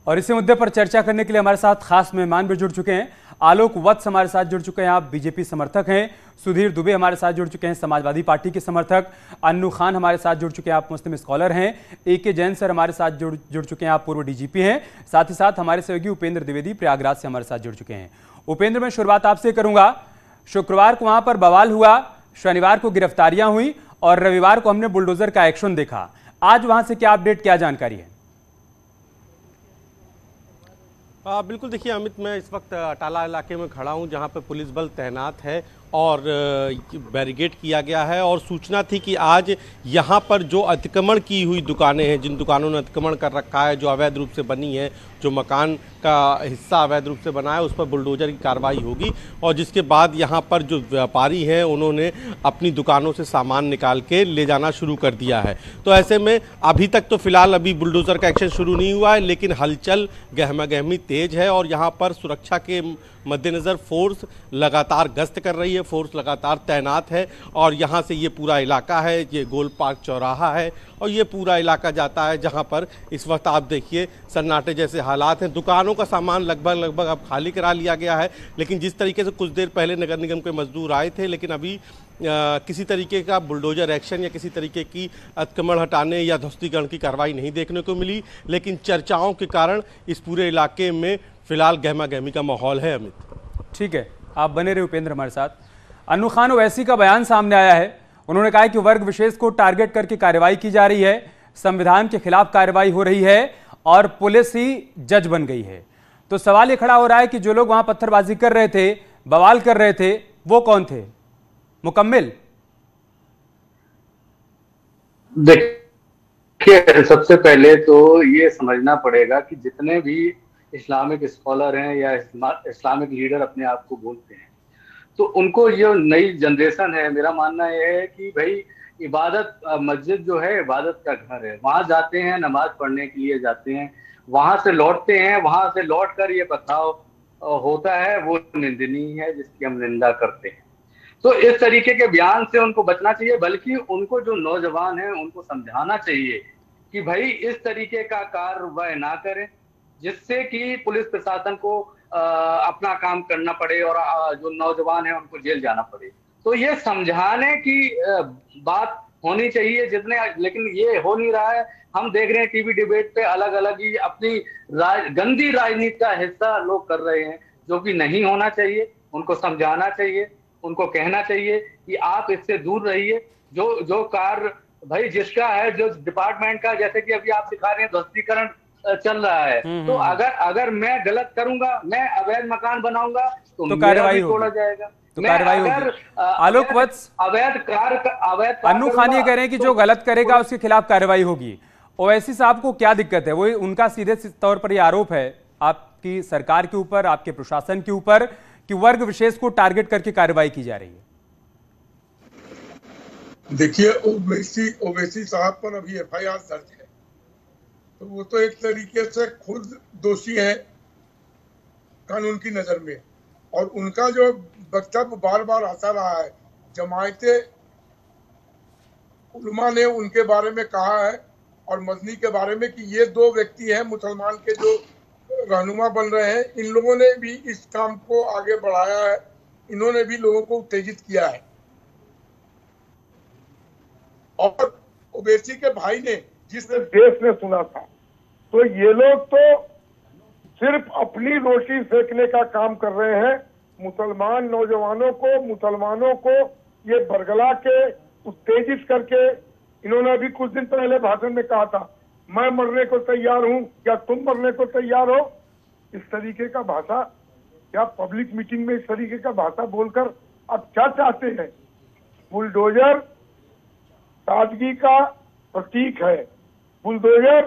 और इसी मुद्दे पर चर्चा करने के लिए हमारे साथ खास मेहमान भी जुड़ चुके हैं। आलोक वत्स हमारे साथ जुड़ चुके हैं, आप बीजेपी समर्थक हैं। सुधीर दुबे हमारे साथ जुड़ चुके हैं, समाजवादी पार्टी के समर्थक। अन्नू खान हमारे साथ जुड़ चुके हैं, आप मुस्लिम स्कॉलर हैं। AK जैन सर हमारे साथ जुड़ चुके हैं, आप पूर्व DGP हैं। साथ ही साथ हमारे सहयोगी उपेंद्र द्विवेदी प्रयागराज से हमारे साथ जुड़ चुके हैं। उपेंद्र, मैं शुरुआत आपसे करूंगा। शुक्रवार को वहां पर बवाल हुआ, शनिवार को गिरफ्तारियां हुई और रविवार को हमने बुलडोजर का एक्शन देखा। आज वहां से क्या अपडेट, क्या जानकारी है? बिल्कुल, देखिए अमित, मैं इस वक्त अटाला इलाके में खड़ा हूं जहां पर पुलिस बल तैनात है और बैरिकेड किया गया है। और सूचना थी कि आज यहां पर जो अतिक्रमण की हुई दुकानें हैं, जिन दुकानों ने अतिक्रमण कर रखा है, जो अवैध रूप से बनी है, जो मकान का हिस्सा अवैध रूप से बना है, उस पर बुलडोजर की कार्रवाई होगी। और जिसके बाद यहां पर जो व्यापारी हैं उन्होंने अपनी दुकानों से सामान निकाल के ले जाना शुरू कर दिया है। तो ऐसे में अभी तक तो फिलहाल अभी बुलडोजर का एक्शन शुरू नहीं हुआ है, लेकिन हलचल गहमा गहमी तेज है और यहाँ पर सुरक्षा के मद्देनज़र फोर्स लगातार गश्त कर रही है, फोर्स लगातार तैनात है। और यहाँ से ये पूरा इलाका है, ये गोल पार्क चौराहा है और ये पूरा इलाका जाता है जहाँ पर इस वक्त आप देखिए सन्नाटे जैसे हालात हैं। दुकानों का सामान लगभग अब खाली करा लिया गया है, लेकिन जिस तरीके से कुछ देर पहले नगर निगम के मजदूर आए थे, लेकिन अभी किसी तरीके का बुलडोजर एक्शन या किसी तरीके की अतिक्रमण हटाने या ध्वस्तीकरण की कार्रवाई नहीं देखने को मिली। लेकिन चर्चाओं के कारण इस पूरे इलाके में फिलहाल गहमा गहमी का माहौल है। अमित, ठीक है, आप बने रहे उपेंद्र हमारे साथ। अन्नू खान ओवैसी का बयान सामने आया है। उन्होंने कहा है कि वर्ग विशेष को टारगेट करके कार्रवाई की जा रही है, संविधान के खिलाफ कार्रवाई हो रही है और पुलिस ही जज बन गई है। तो सवाल ये खड़ा हो रहा है कि जो लोग वहां पत्थरबाजी कर रहे थे, बवाल कर रहे थे, वो कौन थे? मुकम्मिल देखिए, सबसे पहले तो ये समझना पड़ेगा कि जितने भी इस्लामिक स्कॉलर हैं या इस्लामिक लीडर अपने आप को बोलते हैं, तो उनको ये नई जनरेशन है, मेरा मानना यह है कि भाई इबादत, मस्जिद जो है इबादत का घर है, वहां जाते हैं, नमाज पढ़ने के लिए जाते हैं, वहां से लौटते हैं, वहां से लौट कर ये पथराव होता है, वो निंदनीय है, जिसकी हम निंदा करते हैं। तो इस तरीके के बयान से उनको बचना चाहिए, बल्कि उनको जो नौजवान हैं उनको समझाना चाहिए कि भाई इस तरीके का कार्रवाई ना करें, जिससे कि पुलिस प्रशासन को अपना काम करना पड़े और जो नौजवान हैं उनको जेल जाना पड़े। तो ये समझाने की बात होनी चाहिए जितने, लेकिन ये हो नहीं रहा है। हम देख रहे हैं टीवी डिबेट पे अलग अलग ही अपनी गंदी राजनीति का हिस्सा लोग कर रहे हैं, जो कि नहीं होना चाहिए। उनको समझाना चाहिए, उनको कहना चाहिए कि आप इससे दूर रहिए। जो कार्य भाई जिसका है, जो डिपार्टमेंट का, जैसे कि अभी आप सिखा रहे हैं ध्वस्तीकरण चल रहा है, तो अगर मैं गलत करूंगा, मैं अवैध मकान बनाऊंगा तो कार्रवाई तोड़ा जाएगा, तो कार्रवाई होगी। आलोक वत्स, अन्नू खान ये कह रहे हैं कि जो गलत करेगा उसके खिलाफ कार्रवाई होगी। ओवैसी साहब को क्या दिक्कत है? वो उनका सीधे तौर पर यह आरोप है आपकी सरकार के ऊपर, आपके प्रशासन के ऊपर, कि वर्ग विशेष को टारगेट करके कार्रवाई की जा रही है। देखिए, ओवैसी साहब पर अभी FIR दर्ज है, तो वो तो एक तरीके से खुद दोषी है कानून की नजर में। और उनका जो वक्तव्य बार बार आता रहा है, जमायते उलमा ने उनके बारे में कहा है और मदनी के बारे में कि ये दो व्यक्ति हैं मुसलमान के जो रहनुमा बन रहे हैं, इन लोगों ने भी इस काम को आगे बढ़ाया है, इन्होंने भी लोगों को उत्तेजित किया है। और ओवैसी के भाई ने, जिसने देश ने सुना था, तो ये लोग तो सिर्फ अपनी रोटी सेकने का काम कर रहे हैं। मुसलमान नौजवानों को ये बरगला के उत्तेजित करके, इन्होंने अभी कुछ दिन पहले भाषण में कहा था, मैं मरने को तैयार हूं, क्या तुम मरने को तैयार हो? इस तरीके का भाषा, क्या पब्लिक मीटिंग में इस तरीके का भाषा बोलकर आप क्या चाहते हैं? बुलडोजर सादगी का प्रतीक है। बुलडोजर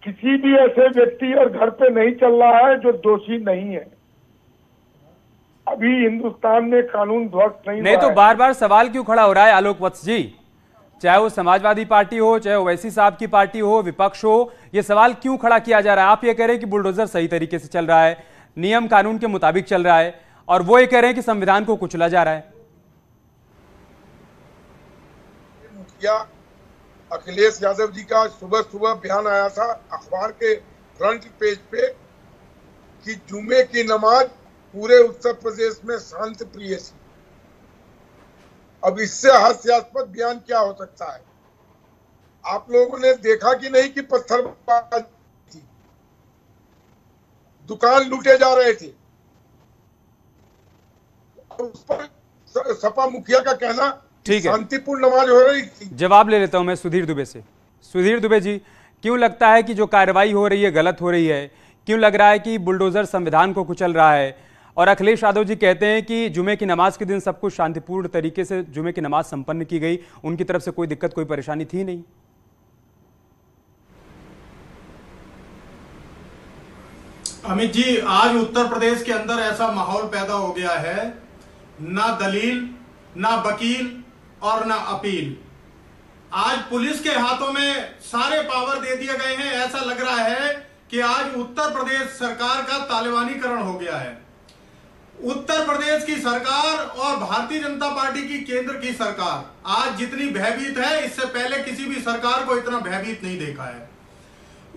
किसी भी ऐसे व्यक्ति और घर पे नहीं चल रहा है जो दोषी नहीं है। अभी हिंदुस्तान में कानून ध्वस्त नहीं तो बार बार सवाल क्यों खड़ा हो रहा है आलोक वत्स जी? चाहे वो समाजवादी पार्टी हो, चाहे ओवैसी साहब की पार्टी हो, विपक्ष हो, ये सवाल क्यों खड़ा किया जा रहा है? आप ये कह रहे हैं कि बुलडोजर सही तरीके से चल रहा है, नियम कानून के मुताबिक चल रहा है, और वो ये कह रहे हैं कि संविधान को कुचला जा रहा है। मुखिया अखिलेश यादव जी का सुबह सुबह बयान आया था, अखबार के फ्रंट पेज पे कि जुमे की नमाज पूरे उत्तर प्रदेश में शांति प्रिय थी। अब इससे हास्यास्पद बयान क्या हो सकता है? आप लोगों ने देखा कि नहीं कि पत्थरबाजी थी, दुकान लूटे जा रहे थे। उस पर सपा मुखिया का कहना शांतिपूर्ण नमाज हो रही थी। जवाब ले लेता हूं मैं सुधीर दुबे से। सुधीर दुबे जी, क्यों लगता है कि जो कार्रवाई हो रही है गलत हो रही है? क्यों लग रहा है कि बुलडोजर संविधान को कुचल रहा है? और अखिलेश यादव जी कहते हैं कि जुमे की नमाज के दिन सब कुछ शांतिपूर्ण तरीके से जुमे की नमाज संपन्न की गई, उनकी तरफ से कोई दिक्कत कोई परेशानी थी नहीं। अमित जी, आज उत्तर प्रदेश के अंदर ऐसा माहौल पैदा हो गया है, ना दलील, ना वकील और ना अपील। आज पुलिस के हाथों में सारे पावर दे दिए गए हैं। ऐसा लग रहा है कि आज उत्तर प्रदेश सरकार का तालिबानीकरण हो गया है। उत्तर प्रदेश की सरकार और भारतीय जनता पार्टी की केंद्र की सरकार आज जितनी भयभीत है, इससे पहले किसी भी सरकार को इतना भयभीत नहीं देखा है।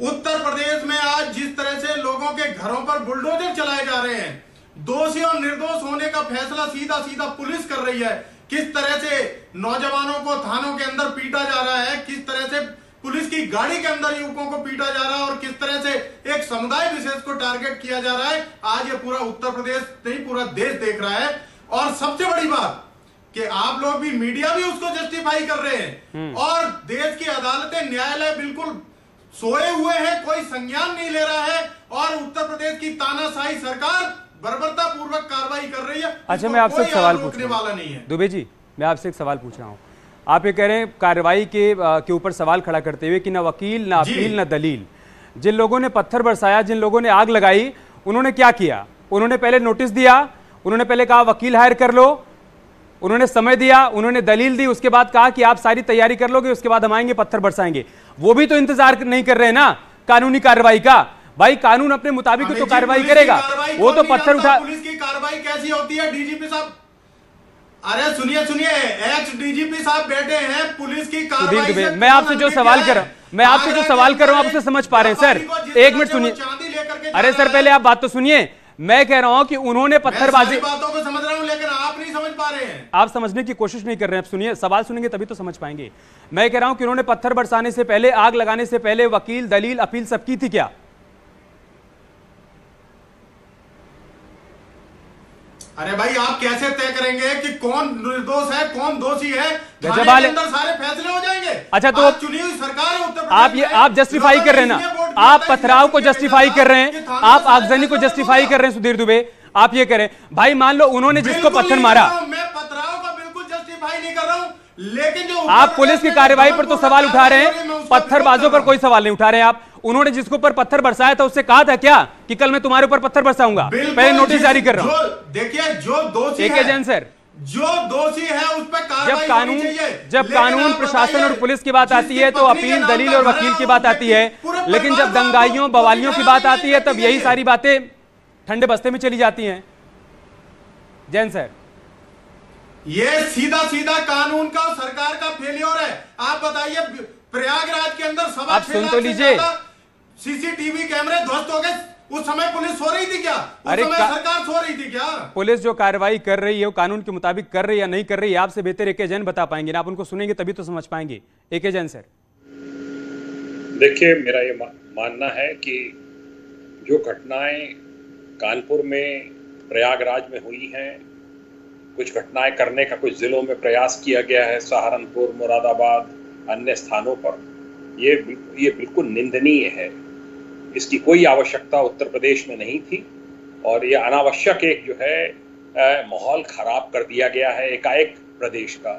उत्तर प्रदेश में आज जिस तरह से लोगों के घरों पर बुलडोजर चलाए जा रहे हैं, दोषी और निर्दोष होने का फैसला सीधा सीधा पुलिस कर रही है। किस तरह से नौजवानों को थानों के अंदर पीटा जा रहा है, किस तरह से पुलिस की गाड़ी के अंदर युवकों को पीटा जा रहा है और किस तरह से एक समुदाय विशेष को टारगेट किया जा रहा है, आज ये पूरा उत्तर प्रदेश नहीं पूरा देश देख रहा है। और सबसे बड़ी बात कि आप लोग भी, मीडिया भी उसको जस्टिफाई कर रहे हैं और देश की अदालतें, न्यायालय बिल्कुल सोए हुए हैं, कोई संज्ञान नहीं ले रहा है और उत्तर प्रदेश की तानाशाही सरकार बर्बरता पूर्वक कार्रवाई कर रही है। अच्छा, मैं आपसे एक सवाल पूछने वाला नहीं है। दुबे जी, मैं आपसे एक सवाल पूछ रहा हूं। आप ये कह रहे हैं कार्रवाई के ऊपर सवाल खड़ा करते हुए कि ना वकील, ना अपील, ना दलील। जिन लोगों ने पत्थर बरसाया, जिन लोगों ने आग लगाई, उन्होंने क्या किया? उन्होंने पहले नोटिस दिया, उन्होंने पहले कहा वकील हायर कर लो, उन्होंने समय दिया, उन्होंने दलील दी, उसके बाद कहा कि आप सारी तैयारी कर लोगे, उसके बाद हम आएंगे पत्थर बरसाएंगे। वो भी तो इंतजार नहीं कर रहे हैं ना कानूनी कार्रवाई का। भाई कानून अपने मुताबिक तो कार्रवाई करेगा, वो तो पत्थर उठा। पुलिस की कार्रवाई कैसी होती है? डीजीपी साहब, अरे सुनिए, एक्स डीजीपी साहब बैठे हैं, पुलिस की कार्रवाई। मैं आपसे जो सवाल कर रहा हूं, आप उसे समझ पा रहे हैं सर? एक मिनट सुनिए। अरे सर, पहले आप बात तो सुनिए। मैं कह रहा हूं कि उन्होंने पत्थरबाजी, बातों को समझ रहा हूं लेकिन आप नहीं समझ पा रहे हैं। आप समझने की कोशिश नहीं कर रहे हैं। आप सुनिए, सवाल सुनेंगे तभी तो समझ पाएंगे। मैं कह रहा हूं कि उन्होंने पत्थर बरसाने से पहले, आग लगाने से पहले वकील, दलील, अपील सब की थी क्या? अरे भाई, आप कैसे तय करेंगे कि कौन निर्दोष है, कौन दोषी है? जब थाने के अंदर सारे फैसले हो जाएंगे। अच्छा, तो चुनी हुई सरकार है उत्तर प्रदेश। आप जस्टिफाई कर रहे हैं ना, आप पथराव को जस्टिफाई कर रहे हैं, आप आगजनी को जस्टिफाई कर रहे हैं। सुधीर दुबे, आप ये करें भाई, मान लो उन्होंने जिसको पत्थर मारा, मैं पथराव का बिल्कुल जस्टिफाई नहीं कर रहा हूं, लेकिन जो आप पुलिस की कार्रवाई पर तो सवाल उठा रहे हैं, पत्थरबाजों पर कोई सवाल नहीं उठा रहे हैं आप। उन्होंने जिसके ऊपर पत्थर बरसाया था उससे कहा था क्या कि कल मैं तुम्हारे ऊपर पत्थर बरसाऊंगा? पहले नोटिस जारी कर रहा हूं। देखिए, जो दोषी है, जैन सर, जो दोषी है उस पर कार्रवाई होनी चाहिए। जब कानून, प्रशासन और पुलिस की बात आती है तो अपील, दलील और वकील की बात आती है, लेकिन जब दंगाइयों, बवालियों की बात आती है तब यही सारी बातें ठंडे बस्ते में चली जाती हैं। जैन सर, ये सीधा सीधा कानून का और सरकार का फेलियर है। आप बताइए, प्रयागराज के अंदर सवा 6 लाख से ज्यादा सीसीटीवी कैमरे ध्वस्त हो गए, उस समय पुलिस सो रही थी क्या? उस समय सरकार सो रही थी क्या? पुलिस जो कार्रवाई कर रही है वो कानून के मुताबिक कर रही है या नहीं कर रही है, आपसे बेहतर एके जैन बता पाएंगे ना। आप उनको सुनेंगे तभी तो समझ पाएंगे। एके जैन सर, देखिए, मेरा ये मानना है कि जो घटनाएं कानपुर में, प्रयागराज में हुई हैं, कुछ घटनाएं करने का कुछ जिलों में प्रयास किया गया है, सहारनपुर, मुरादाबाद, अन्य स्थानों पर, ये बिल्कुल निंदनीय है। इसकी कोई आवश्यकता उत्तर प्रदेश में नहीं थी और ये अनावश्यक एक जो है माहौल खराब कर दिया गया है एकाएक प्रदेश का।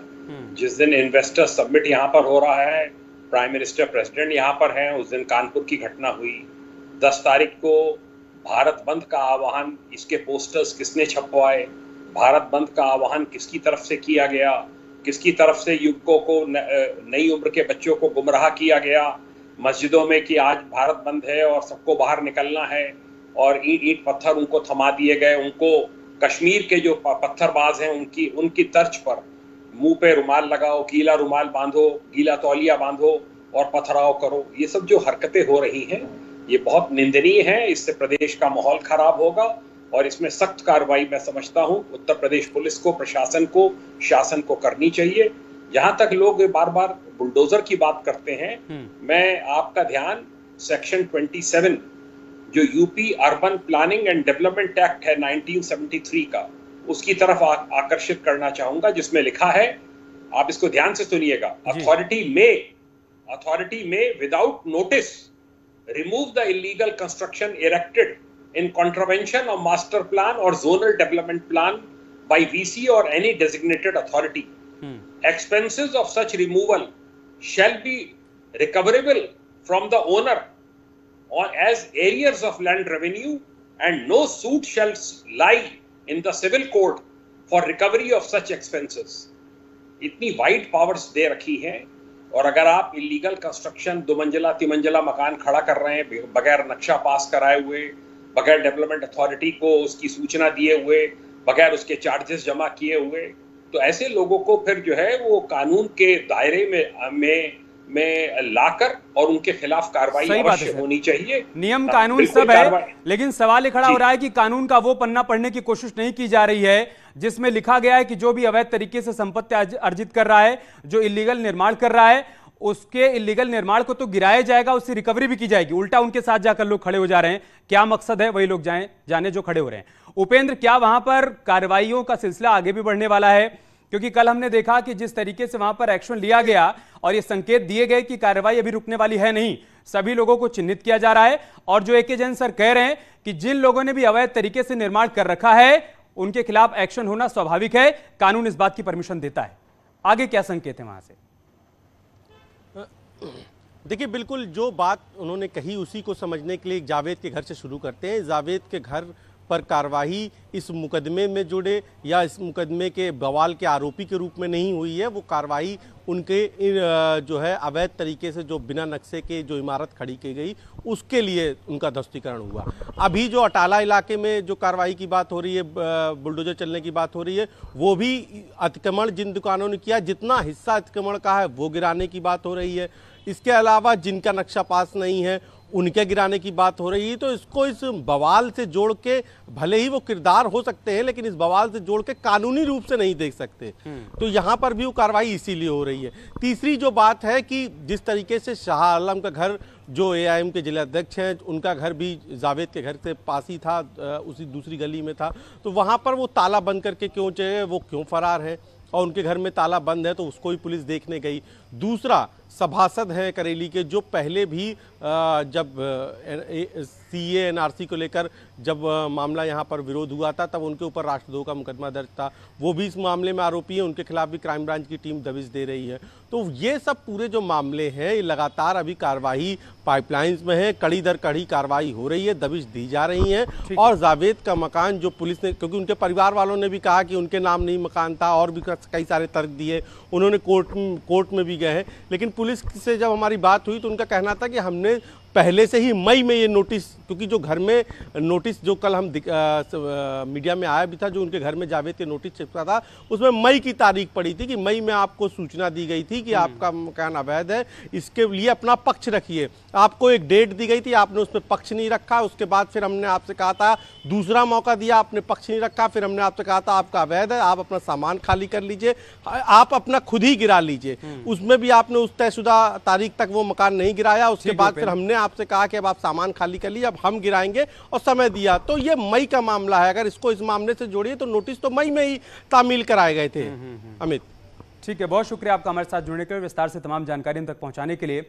जिस दिन इन्वेस्टर समिट यहाँ पर हो रहा है, प्राइम मिनिस्टर, प्रेसिडेंट यहाँ पर हैं, उस दिन कानपुर की घटना हुई। 10 तारीख को भारत बंद का आह्वान, इसके पोस्टर्स किसने छपवाए? भारत बंद का आह्वान किसकी तरफ से किया गया? किसकी तरफ से युवकों को, नई उम्र के बच्चों को गुमराह किया गया मस्जिदों में कि आज भारत बंद है और सबको बाहर निकलना है, और ईंट पत्थर उनको थमा दिए गए। उनको कश्मीर के जो पत्थरबाज हैं उनकी तर्ज पर मुंह पे रुमाल लगाओ, गीला रुमाल बांधो, गीला तौलिया बांधो और पथराव करो। ये सब जो हरकतें हो रही हैं ये बहुत निंदनीय है। इससे प्रदेश का माहौल खराब होगा और इसमें सख्त कार्रवाई मैं समझता हूं उत्तर प्रदेश पुलिस को, प्रशासन को, शासन को करनी चाहिए। जहां तक लोग बार बार बुलडोजर की बात करते हैं, मैं आपका ध्यान सेक्शन 27 जो UP urban planning and development act है 1973 का, उसकी तरफ आकर्षित करना चाहूंगा, जिसमें लिखा है, आप इसको ध्यान से सुनिएगा, अथॉरिटी में without notice remove the illegal construction erected in contravention of master plan or zonal development plan by VC or any designated authority. Expenses of such removal shall be recoverable from the owner or as arrears of land revenue, and no suit shall lie in the civil court for recovery of such expenses. इतनी wide powers दे रखी हैं। और अगर आप illegal construction 2 मंजिला 3 मंजिला मकान खड़ा कर रहे हैं बगैर नक्शा पास कराए हुए, बगैर डेवलपमेंट अथॉरिटी को उसकी सूचना दिए हुए, बगैर उसके चार्जेस जमा किए हुए, तो ऐसे लोगों को फिर जो है वो कानून के दायरे में लाकर और उनके खिलाफ कार्रवाई अवश्य होनी चाहिए। नियम कानून सब है, लेकिन सवाल खड़ा हो रहा है कि कानून का वो पन्ना पढ़ने की कोशिश नहीं की जा रही है जिसमें लिखा गया है कि जो भी अवैध तरीके से संपत्ति अर्जित कर रहा है, जो इलीगल निर्माण कर रहा है, उसके इलीगल निर्माण को तो गिराया जाएगा, उसकी रिकवरी भी की जाएगी। उल्टा उनके साथ जाकर लोग खड़े हो जा रहे हैं। क्या मकसद है वही लोग जाने जो खड़े हो रहे हैं। उपेंद्र, क्या वहां पर कार्रवाइयों का सिलसिला आगे भी बढ़ने वाला है? क्योंकि कल हमने देखा कि जिस तरीके से वहां पर एक्शन लिया गया और ये संकेत दिए गए कि कार्रवाई अभी रुकने वाली है नहीं, सभी लोगों को चिन्हित किया जा रहा है। और जो एके जैन सर कह रहे हैं कि जिन लोगों ने भी अवैध तरीके से निर्माण कर रखा है उनके खिलाफ एक्शन होना स्वाभाविक है, कानून इस बात की परमिशन देता है। आगे क्या संकेत है वहां से? देखिए, बिल्कुल जो बात उन्होंने कही उसी को समझने के लिए जावेद के घर से शुरू करते हैं। जावेद के घर पर कार्रवाई इस मुकदमे में जुड़े या इस मुकदमे के बवाल के आरोपी के रूप में नहीं हुई है। वो कार्रवाई उनके जो है अवैध तरीके से जो बिना नक्शे के जो इमारत खड़ी की गई उसके लिए उनका ध्वस्तीकरण हुआ। अभी जो अटाला इलाके में जो कार्रवाई की बात हो रही है, बुलडोजर चलने की बात हो रही है, वो भी अतिक्रमण जिन दुकानों ने किया, जितना हिस्सा अतिक्रमण का है वो गिराने की बात हो रही है। इसके अलावा जिनका नक्शा पास नहीं है उनके गिराने की बात हो रही है। तो इसको इस बवाल से जोड़ के, भले ही वो किरदार हो सकते हैं लेकिन इस बवाल से जोड़ के कानूनी रूप से नहीं देख सकते। तो यहाँ पर भी वो कार्रवाई इसीलिए हो रही है। तीसरी जो बात है कि जिस तरीके से शाह आलम का घर, जो AIM के जिला अध्यक्ष हैं, उनका घर भी जावेद के घर से पास ही था, उसी दूसरी गली में था, तो वहाँ पर वो ताला बंद करके क्यों चले, वो क्यों फरार है, और उनके घर में ताला बंद है तो उसको ही पुलिस देखने गई। दूसरा, सभासद हैं करेली के जो पहले भी जब CA NRC को लेकर जब मामला यहाँ पर विरोध हुआ था तब उनके ऊपर राष्ट्रद्रोह का मुकदमा दर्ज था, वो भी इस मामले में आरोपी है। उनके खिलाफ भी क्राइम ब्रांच की टीम दबिश दे रही है। तो ये सब पूरे जो मामले हैं ये लगातार अभी कार्रवाई पाइपलाइंस में है, कड़ी दर कड़ी कार्रवाई हो रही है, दबिश दी जा रही है। और जावेद का मकान जो पुलिस ने, क्योंकि उनके परिवार वालों ने भी कहा कि उनके नाम नहीं मकान था और भी कई सारे तर्क दिए, उन्होंने कोर्ट में भी गए हैं, लेकिन पुलिस से जब हमारी बात हुई तो उनका कहना था कि हमने पहले से ही मई में ये नोटिस, क्योंकि जो घर में नोटिस जो कल हम मीडिया में आया भी था, जो उनके घर में जावेद के नोटिस चिपका था, उसमें मई की तारीख पड़ी थी कि मई में आपको सूचना दी गई थी कि आपका मकान अवैध है, इसके लिए अपना पक्ष रखिए। आपको एक डेट दी गई थी, आपने उसमें पक्ष नहीं रखा। उसके बाद फिर हमने आपसे कहा था, दूसरा मौका दिया, आपने पक्ष नहीं रखा, फिर हमने आपसे कहा था आपका अवैध है, आप अपना सामान खाली कर लीजिए, आप अपना खुद ही गिरा लीजिए। उसमें भी आपने उस तयशुदा तारीख तक वो मकान नहीं गिराया। उसके बाद फिर हमने आपसे कहा कि अब आप सामान खाली कर लीजिए, अब हम गिराएंगे, और समय दिया। तो ये मई का मामला है। अगर इसको इस मामले से जोड़िए तो नोटिस तो मई में ही तामील कराए गए थे। अमित, ठीक है, बहुत शुक्रिया आपका हमारे साथ जुड़ने के लिए, विस्तार से तमाम जानकारी हम तक पहुंचाने के लिए।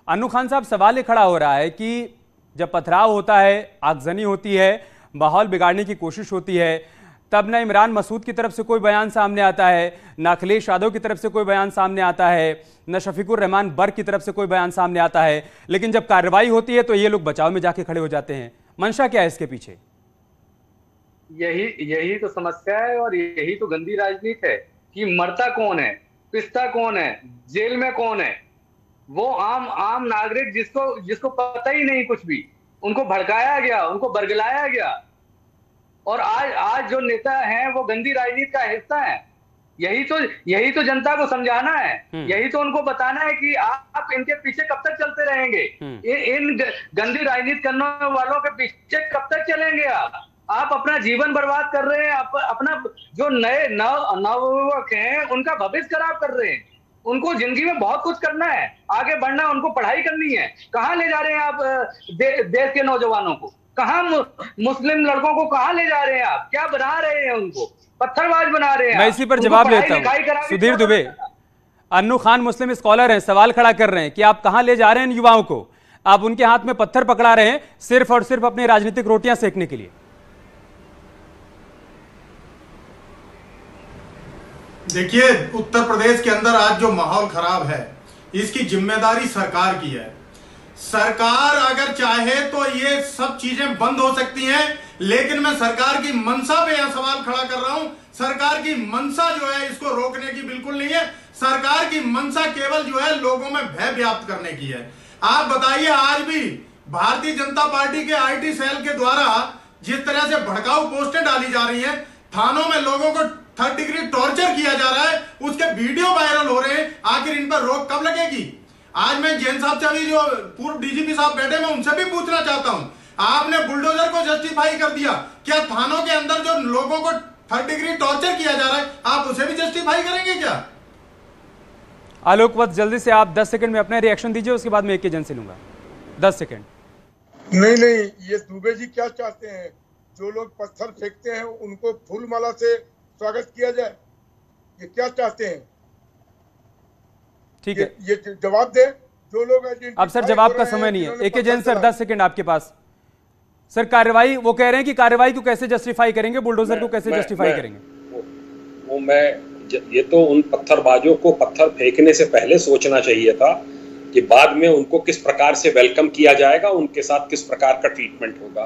अन्नू खान साहब, सवाल ये खड़ा हो रहा है कि जब पथराव होता है, आगजनी होती है, माहौल बिगाड़ने की कोशिश होती है, तब न इमरान मसूद की तरफ से कोई बयान सामने आता है, न अखिलेश यादव की तरफ से कोई बयान सामने आता है, न शफीकुर रहमान बर्क की तरफ से कोई बयान सामने आता है। लेकिन जब कार्रवाई होती है तो ये लोग बचाव में जाके खड़े हो जाते हैं। मंशा क्या है इसके पीछे? यही तो समस्या है और यही तो गंदी राजनीति है कि मरता कौन है, पिसता कौन है, जेल में कौन है। वो आम नागरिक जिसको पता ही नहीं कुछ भी, उनको भड़काया गया, उनको बरगलाया गया। और आज जो नेता हैं वो गंदी राजनीति का हिस्सा है। यही तो जनता को समझाना है, यही तो उनको बताना है कि आप इनके पीछे कब तक चलते रहेंगे, इन गंदी राजनीति करने वालों के पीछे कब तक चलेंगे आप अपना जीवन बर्बाद कर रहे हैं, अपना जो नए नवयुवक हैं उनका भविष्य खराब कर रहे हैं। उनको जिंदगी में बहुत कुछ करना है, आगे बढ़ना, उनको पढ़ाई करनी है। कहाँ ले जा रहे हैं आप देश के नौजवानों को? कहाँ मुस्लिम लड़कों को कहाँ ले जा रहे हैं आप? क्या बना रहे हैं? उनको पत्थरबाज बना रहे हैं। मैं इसी पर जवाब लेता हूं। सुधीर दुबे, अन्नू खान मुस्लिम स्कॉलर हैं, सवाल खड़ा कर रहे हैं कि आप कहां ले जा रहे हैं इन युवाओं को? आप उनके हाथ में पत्थर पकड़ा रहे हैं सिर्फ और सिर्फ अपनी राजनीतिक रोटियां सेकने के लिए। देखिए, उत्तर प्रदेश के अंदर आज जो माहौल खराब है इसकी जिम्मेदारी सरकार की है। सरकार अगर चाहे तो ये सब चीजें बंद हो सकती हैं, लेकिन मैं सरकार की मंशा पे यह सवाल खड़ा कर रहा हूं। सरकार की मंशा जो है इसको रोकने की बिल्कुल नहीं है। सरकार की मंशा केवल जो है लोगों में भय व्याप्त करने की है। आप बताइए, आज भी भारतीय जनता पार्टी के आईटी सेल के द्वारा जिस तरह से भड़काऊ पोस्टें डाली जा रही हैं, थानों में लोगों को 3rd डिग्री टॉर्चर किया जा रहा है, उसके वीडियो वायरल हो रहे हैं, आखिर इन पर रोक कब लगेगी? आज मैं जैन साहब से अभी जो पूर्व डीजीपी साहब बैठे, मैं उनसे भी पूछना चाहता हूं, आपने बुलडोजर को जस्टिफाई कर दिया, क्या थानों के अंदर जो लोगों को 3rd डिग्री टॉर्चर किया जा रहा है आप उसे भी जस्टिफाई करेंगे क्या? आलोक वत्स, जल्दी से आप 10 सेकंड में अपना रिएक्शन दीजिए, उसके बाद मैं एक एजेंट से लूंगा। 10 सेकंड। नहीं, ये दुबे जी क्या चाहते हैं? जो लोग पत्थर फेंकते हैं उनको फूल माला से स्वागत किया जाए, ये क्या चाहते हैं? ठीक है, ये जवाब दे। जो लोग अब सर जवाब का समय नहीं है। एक एजेंट सर 10 सेकंड आपके पास। सर कार्रवाई, वो कह रहे हैं कि कार्रवाई को कैसे जस्टिफाई करेंगे, बुलडोजर को कैसे जस्टिफाई करेंगे? ये तो उन पत्थरबाजों को पत्थर फेंकने से पहले सोचना चाहिए था कि बाद में उनको किस प्रकार से वेलकम किया जाएगा, उनके साथ किस प्रकार का ट्रीटमेंट होगा।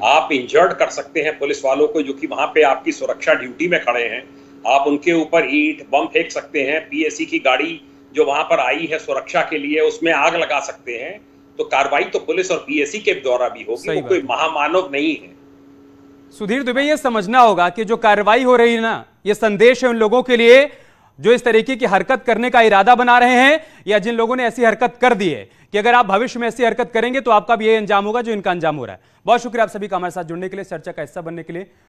आप इंजर्ड कर सकते हैं पुलिस वालों को जो कि वहां पे आपकी सुरक्षा ड्यूटी में खड़े हैं, आप उनके ऊपर ईंट बम फेंक सकते हैं, पीएससी की गाड़ी जो वहां पर आई है सुरक्षा के लिए उसमें आग लगा सकते हैं। तो कार्रवाई तो पुलिस और पीएससी के द्वारा भी होगी, वो कोई महामानव नहीं है। सुधीर दुबे, ये समझना होगा कि जो कार्रवाई हो रही है ना, ये संदेश है उन लोगों के लिए जो इस तरीके की हरकत करने का इरादा बना रहे हैं, या जिन लोगों ने ऐसी हरकत कर दी है कि अगर आप भविष्य में ऐसी हरकत करेंगे तो आपका भी ये अंजाम होगा जो इनका अंजाम हो रहा है। बहुत शुक्रिया आप सभी का हमारे साथ जुड़ने के लिए, चर्चा का हिस्सा बनने के लिए।